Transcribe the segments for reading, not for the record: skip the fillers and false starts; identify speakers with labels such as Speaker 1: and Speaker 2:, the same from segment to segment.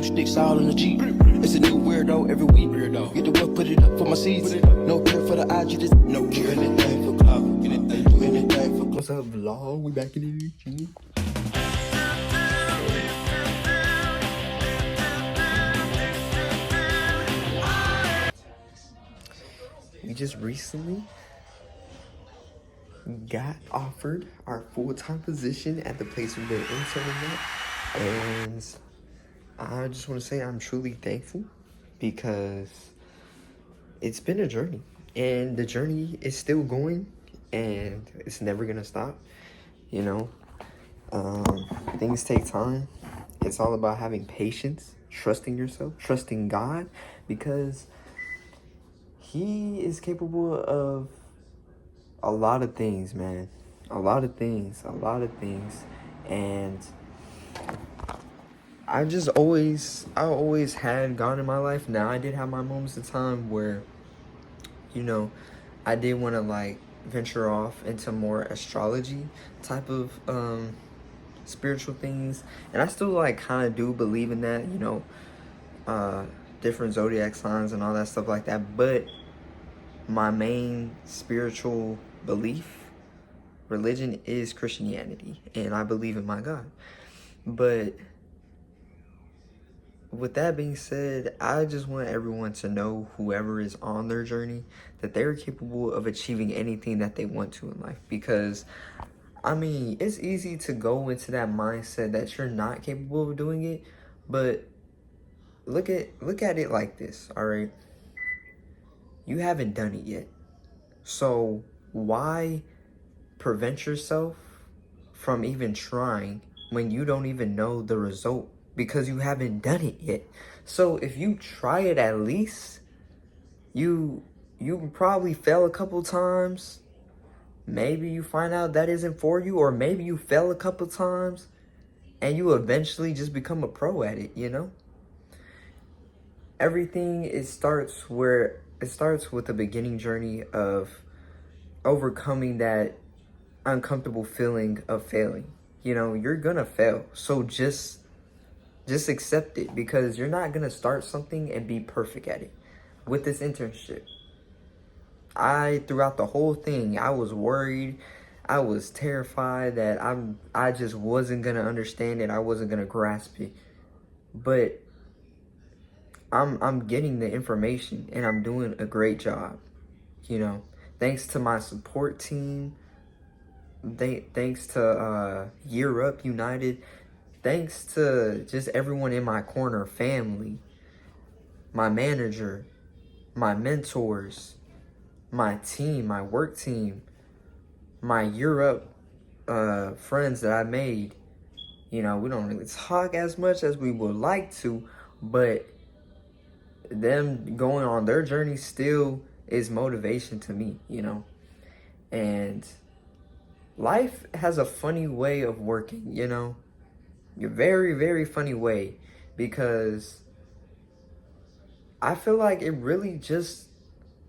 Speaker 1: sticks all in the Jeep. It's a new weirdo every week. Get the work, put it up for my seeds. No care for the IG, just no care. Anything for clout, anything, do anything for clout. What's up, vlog? We back in the YouTube. We just recently got offered our full-time position at the place we've been interning at, and I just want to say I'm truly thankful because it's been a journey, and the journey is still going, and it's never gonna stop. You know, things take time. It's all about having patience, trusting yourself, trusting God, because He is capable of a lot of things, man. A lot of things. And I always had God in my life. Now, I did have my moments of time where, you know, I did want to, like, venture off into more astrology type of spiritual things. And I still, like, kind of do believe in that, you know, different zodiac signs and all that stuff like that. But my main spiritual belief, religion, is Christianity, and I believe in my God. But with that being said, I just want everyone to know, whoever is on their journey, that they're capable of achieving anything that they want to in life. Because, I mean, it's easy to go into that mindset that you're not capable of doing it, but look at it like this, all right? You haven't done it yet. So why prevent yourself from even trying when you don't even know the result, because you haven't done it yet? So if you try it, at least you probably fail a couple times. Maybe you find out that isn't for you, or maybe you fail a couple times and you eventually just become a pro at it, you know? Everything, it starts with the beginning journey of overcoming that uncomfortable feeling of failing. You know, you're gonna fail. So just accept it, because you're not gonna start something and be perfect at it. With this internship, throughout the whole thing, I was worried. I was terrified that I just wasn't gonna understand it. I wasn't gonna grasp it. But I'm getting the information, and I'm doing a great job, you know, thanks to my support team, thanks to Year Up United, thanks to just everyone in my corner, family, my manager, my mentors, my team, my work team, my Year Up friends that I made. You know, we don't really talk as much as we would like to, but them going on their journey still is motivation to me, you know. And life has a funny way of working, you know. A very, very funny way, because I feel like it really just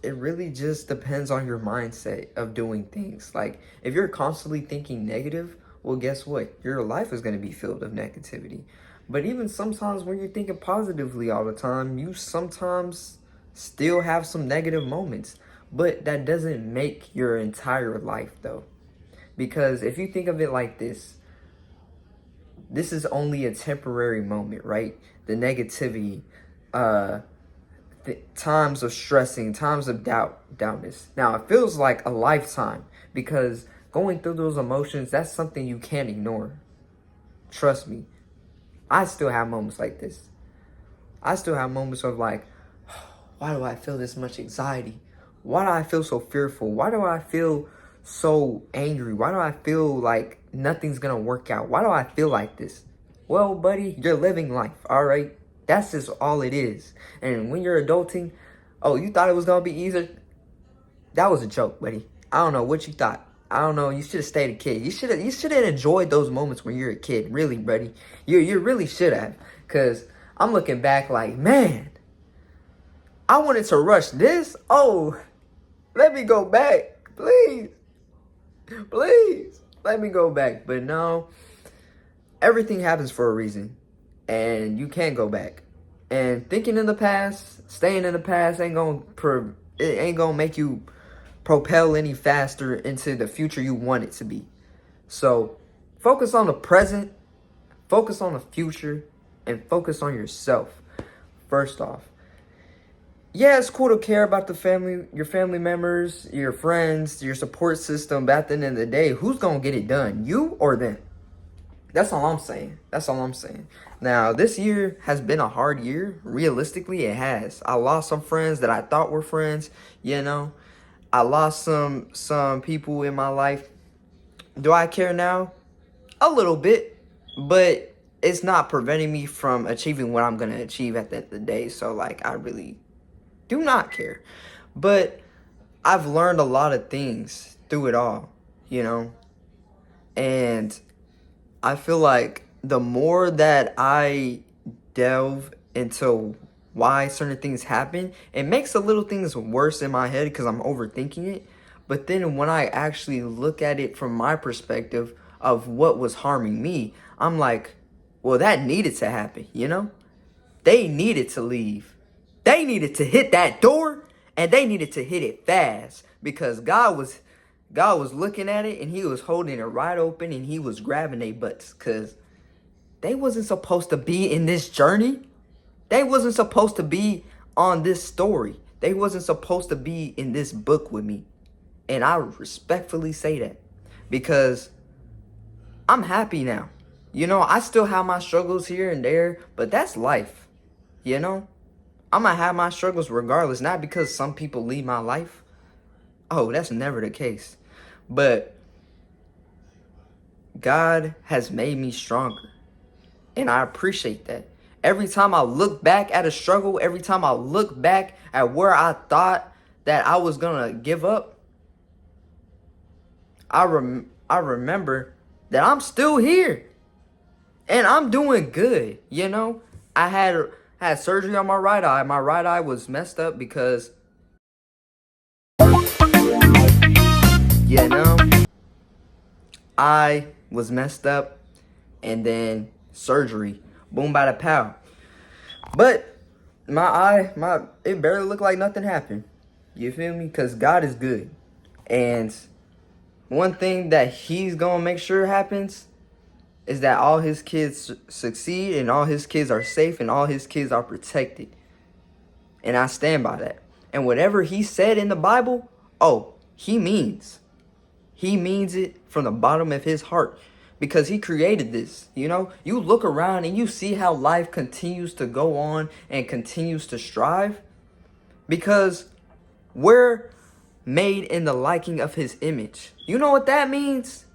Speaker 1: depends on your mindset of doing things. Like, if you're constantly thinking negative, well, guess what? Your life is going to be filled with negativity. But even sometimes when you're thinking positively all the time, you sometimes still have some negative moments. But that doesn't make your entire life, though. Because if you think of it like this is only a temporary moment, right? The negativity, times of stressing, times of doubtness. Now, it feels like a lifetime, because going through those emotions, that's something you can't ignore. Trust me. I still have moments like this. I still have moments of like, why do I feel this much anxiety? Why do I feel so fearful? Why do I feel so angry? Why do I feel like nothing's gonna work out? Why do I feel like this? Well, buddy, you're living life, all right? That's just all it is. And when you're adulting, oh, you thought it was gonna be easier? That was a joke, buddy. I don't know what you thought. I don't know. You should have stayed a kid. You should have enjoyed those moments when you're a kid. Really, buddy. You really should have. Because I'm looking back like, man, I wanted to rush this. Oh, let me go back. Please. Please. Let me go back. But no, everything happens for a reason. And you can't go back. And thinking in the past, staying in the past it ain't gonna make you propel any faster into the future you want it to be. So focus on the present, focus on the future, and focus on yourself. First off, yeah, it's cool to care about the family, your family members, your friends, your support system. But at the end of the day, who's gonna get it done? You or them? That's all I'm saying. That's all I'm saying. Now, this year has been a hard year. Realistically, it has. I lost some friends that I thought were friends, you know. I lost some people in my life. Do I care now? A little bit, but it's not preventing me from achieving what I'm going to achieve at the end of the day. So, like, I really do not care. But I've learned a lot of things through it all, you know. And I feel like the more that I delve into why certain things happen, it makes the little things worse in my head because I'm overthinking it. But then when I actually look at it from my perspective of what was harming me, I'm like, well, that needed to happen, you know? They needed to leave. They needed to hit that door, and they needed to hit it fast because God was looking at it, and he was holding it right open, and he was grabbing their butts because they wasn't supposed to be in this journey. They wasn't supposed to be on this story. They wasn't supposed to be in this book with me. And I respectfully say that because I'm happy now. You know, I still have my struggles here and there, but that's life. You know, I'm going to have my struggles regardless, not because some people leave my life. Oh, that's never the case. But God has made me stronger. And I appreciate that. Every time I look back at a struggle, every time I look back at where I thought that I was going to give up, I remember that I'm still here. And I'm doing good, you know? I had surgery on my right eye. My right eye was messed up because, you know, I was messed up and then surgery. Boom, bada pow. But my eye, it barely looked like nothing happened. You feel me? Because God is good. And one thing that he's going to make sure happens is that all his kids succeed and all his kids are safe and all his kids are protected. And I stand by that. And whatever he said in the Bible, oh, he means. He means it from the bottom of his heart because he created this. You know, you look around and you see how life continues to go on and continues to strive because we're made in the liking of his image. You know what that means?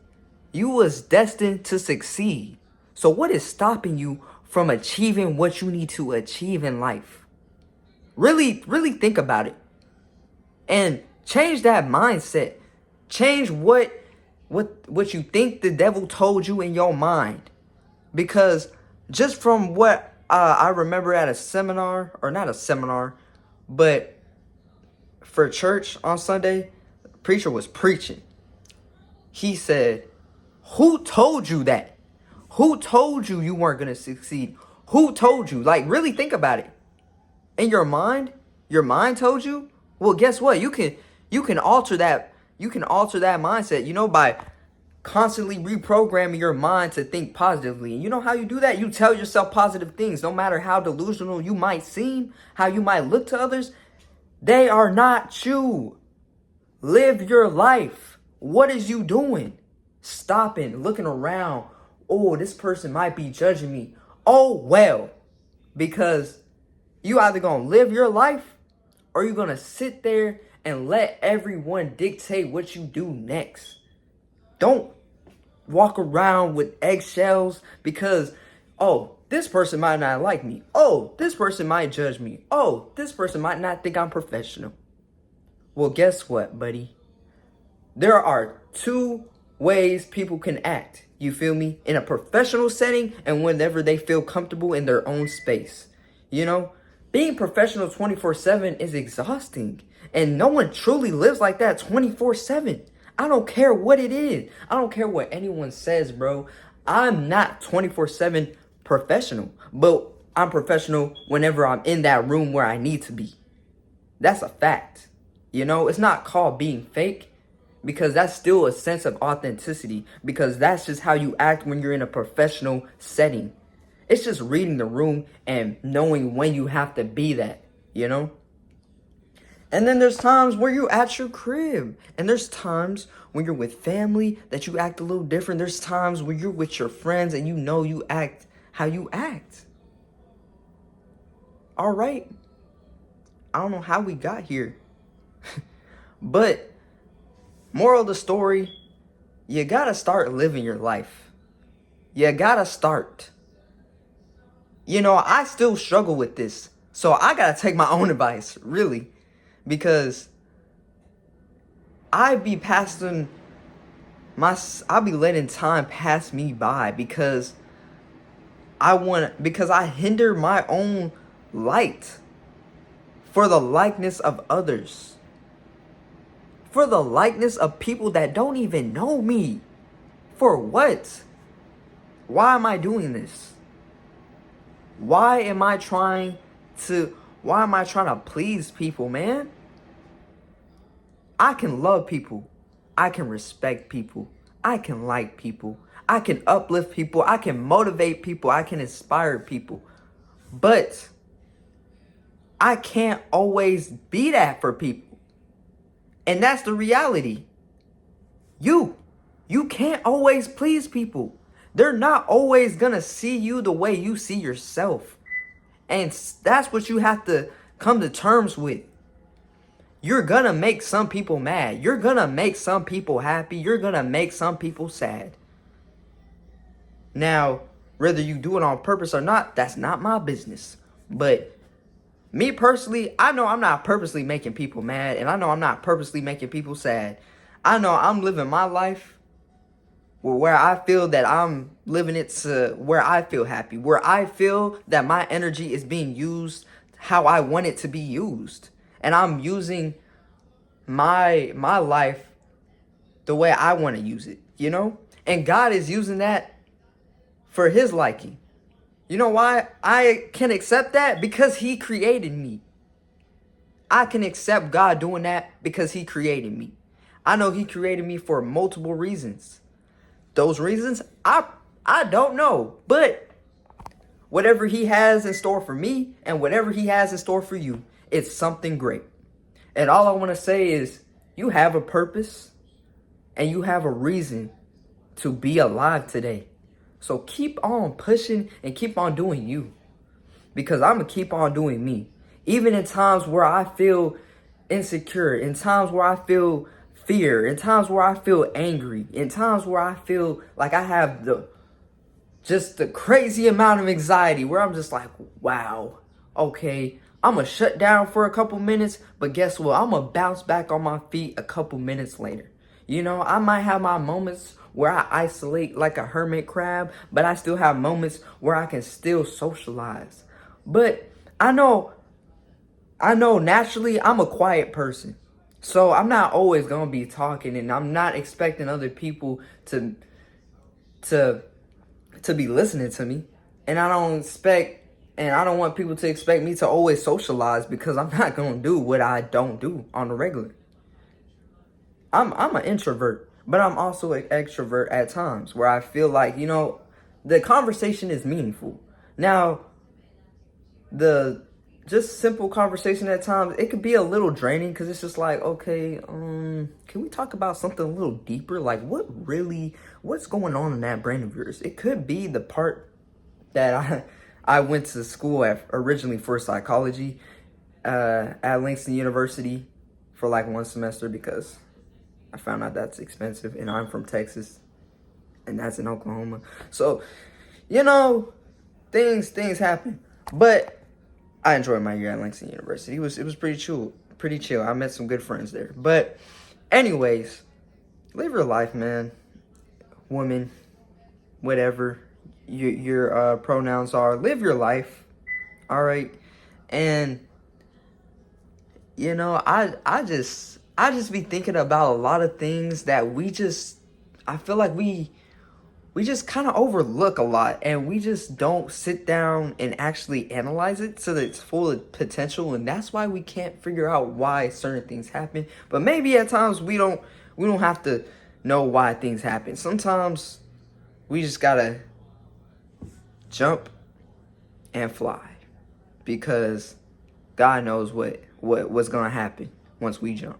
Speaker 1: You was destined to succeed. So what is stopping you from achieving what you need to achieve in life? Really, really think about it. And change that mindset. Change what you think the devil told you in your mind. Because just from what I remember at a seminar, or not a seminar, but for church on Sunday, the preacher was preaching. He said, who told you that? Who told you you weren't going to succeed? Who told you? Like, really think about it. In your mind told you? Well, guess what? You can alter that. You can alter that mindset, you know, by constantly reprogramming your mind to think positively. And you know how you do that? You tell yourself positive things, no matter how delusional you might seem, how you might look to others. They are not you. Live your life. What is you doing? Stopping, looking around. Oh, this person might be judging me. Oh, well, because you either going to live your life or you're going to sit there and let everyone dictate what you do next. Don't walk around with eggshells because, oh, this person might not like me. Oh, this person might judge me. Oh, this person might not think I'm professional. Well, guess what, buddy? There are two ways people can act. You feel me? In a professional setting and whenever they feel comfortable in their own space. You know, being professional 24/7 is exhausting. And no one truly lives like that 24/7. I don't care what it is. I don't care what anyone says, bro. I'm not 24/7 professional. But I'm professional whenever I'm in that room where I need to be. That's a fact. You know, it's not called being fake, because that's still a sense of authenticity, because that's just how you act when you're in a professional setting. It's just reading the room and knowing when you have to be that, you know? And then there's times where you're at your crib. And there's times when you're with family that you act a little different. There's times where you're with your friends and you know you act how you act. All right. I don't know how we got here. But moral of the story, you gotta start living your life. You gotta start. You know, I still struggle with this. So I gotta take my own advice, really. Because I be letting time pass me by because I hinder my own light for the likeness of others. For the likeness of people that don't even know me. For what? Why am I doing this? Why am I trying to please people, man? I can love people. I can respect people. I can like people. I can uplift people. I can motivate people. I can inspire people. But I can't always be that for people. And that's the reality. You can't always please people. They're not always gonna see you the way you see yourself. And that's what you have to come to terms with. You're gonna make some people mad. You're gonna make some people happy. You're gonna make some people sad. Now, whether you do it on purpose or not, that's not my business. But me personally, I know I'm not purposely making people mad, and I know I'm not purposely making people sad. I know I'm living my life where I feel that I'm living it to where I feel happy, where I feel that my energy is being used how I want it to be used. And I'm using my life the way I want to use it, you know? And God is using that for his liking. You know why I can accept that? Because he created me. I can accept God doing that because he created me. I know he created me for multiple reasons. Those reasons, I don't know. But whatever he has in store for me and whatever he has in store for you, it's something great. And all I want to say is you have a purpose and you have a reason to be alive today. So keep on pushing and keep on doing you. Because I'm going to keep on doing me. Even in times where I feel insecure, in times where I feel fear, in times where I feel angry, in times where I feel like I have the crazy amount of anxiety where I'm just like, wow, okay, I'm going to shut down for a couple minutes, but guess what? I'm going to bounce back on my feet a couple minutes later. You know, I might have my moments where I isolate like a hermit crab, but I still have moments where I can still socialize. But I know naturally I'm a quiet person. So I'm not always going to be talking, and I'm not expecting other people to be listening to me. And I don't want people to expect me to always socialize, because I'm not going to do what I don't do on the regular. I'm an introvert, but I'm also an extrovert at times where I feel like, you know, the conversation is meaningful. Now, the just simple conversation at times, it could be a little draining, because it's just like, okay, can we talk about something a little deeper? Like, what's going on in that brain of yours? It could be the part that I went to school originally for psychology at Langston University for like one semester, because I found out that's expensive, and I'm from Texas, and that's in Oklahoma. So, you know, things happen. But I enjoyed my year at Langston University. It was pretty chill. I met some good friends there. But anyways, live your life, man. Woman, whatever your pronouns are, live your life. All right? And you know, I just be thinking about a lot of things that I feel like we we just kind of overlook a lot, and we just don't sit down and actually analyze it to its full potential. And that's why we can't figure out why certain things happen. But maybe at times we don't have to know why things happen. Sometimes we just gotta jump and fly, because God knows what's gonna happen once we jump.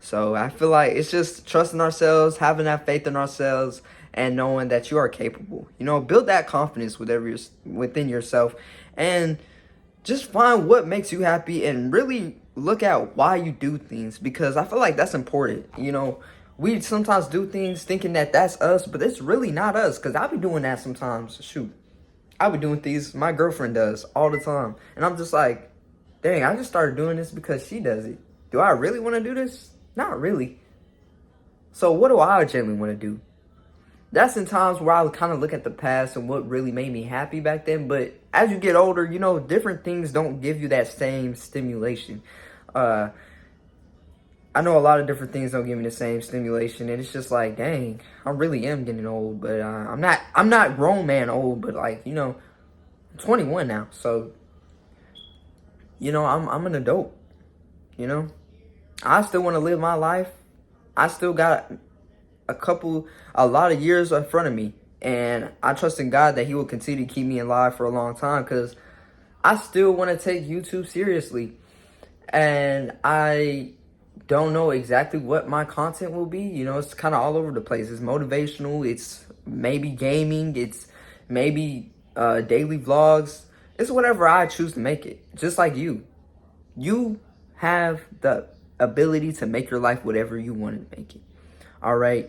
Speaker 1: So I feel like it's just trusting ourselves, having that faith in ourselves, and knowing that you are capable. You know, build that confidence within yourself, and just find what makes you happy, and really look at why you do things, because I feel like that's important. You know, we sometimes do things thinking that that's us, but it's really not us, because I be doing that sometimes. Shoot, I be doing things my girlfriend does all the time, and I'm just like, dang, I just started doing this because she does it. Do I really want to do this? Not really. So what do I genuinely want to do? That's in times where I kind of look at the past and what really made me happy back then. But as you get older, you know, different things don't give you that same stimulation. I know a lot of different things don't give me the same stimulation, and it's just like, dang, I really am getting old. But I'm not grown man old, but like, you know, I'm 21 now, so you know, I'm an adult. You know, I still want to live my life. I still got a lot of years in front of me. And I trust in God that he will continue to keep me alive for a long time, because I still want to take YouTube seriously. And I don't know exactly what my content will be. You know, it's kind of all over the place. It's motivational. It's maybe gaming. It's maybe daily vlogs. It's whatever I choose to make it. Just like you. You have the ability to make your life whatever you want to make it. All right.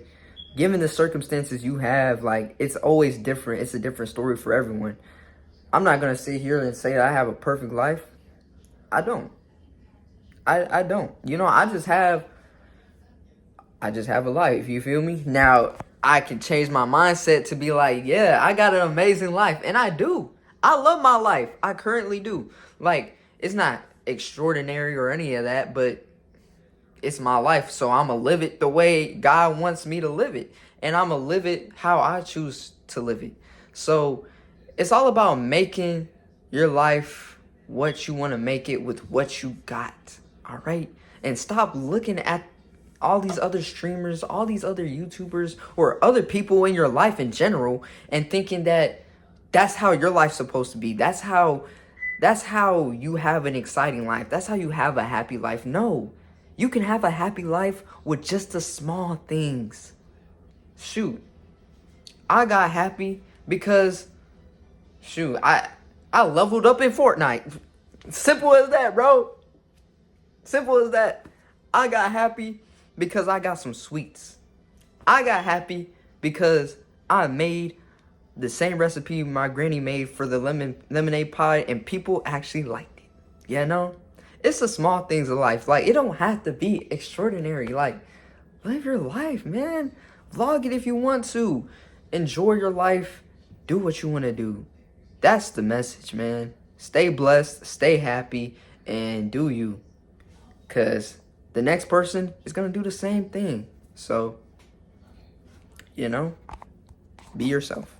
Speaker 1: Given the circumstances you have, like, it's always different. It's a different story for everyone. I'm not going to sit here and say that I have a perfect life. I don't. I don't. You know, I just have a life. You feel me? Now, I can change my mindset to be like, yeah, I got an amazing life. And I do. I love my life. I currently do. Like, it's not extraordinary or any of that, but it's my life, so I'm going to live it the way God wants me to live it. And I'm going to live it how I choose to live it. So it's all about making your life what you want to make it with what you got. All right? And stop looking at all these other streamers, all these other YouTubers, or other people in your life in general, and thinking that that's how your life's supposed to be. That's how you have an exciting life. That's how you have a happy life. No. You can have a happy life with just the small things. Shoot. I got happy because, shoot, I leveled up in Fortnite. Simple as that, bro. Simple as that. I got happy because I got some sweets. I got happy because I made the same recipe my granny made for the lemonade pie, and people actually liked it. You know? It's the small things of life. Like, it don't have to be extraordinary. Like, live your life, man. Vlog it if you want to. Enjoy your life. Do what you want to do. That's the message, man. Stay blessed, stay happy, and do you. Because the next person is going to do the same thing. So, you know, be yourself.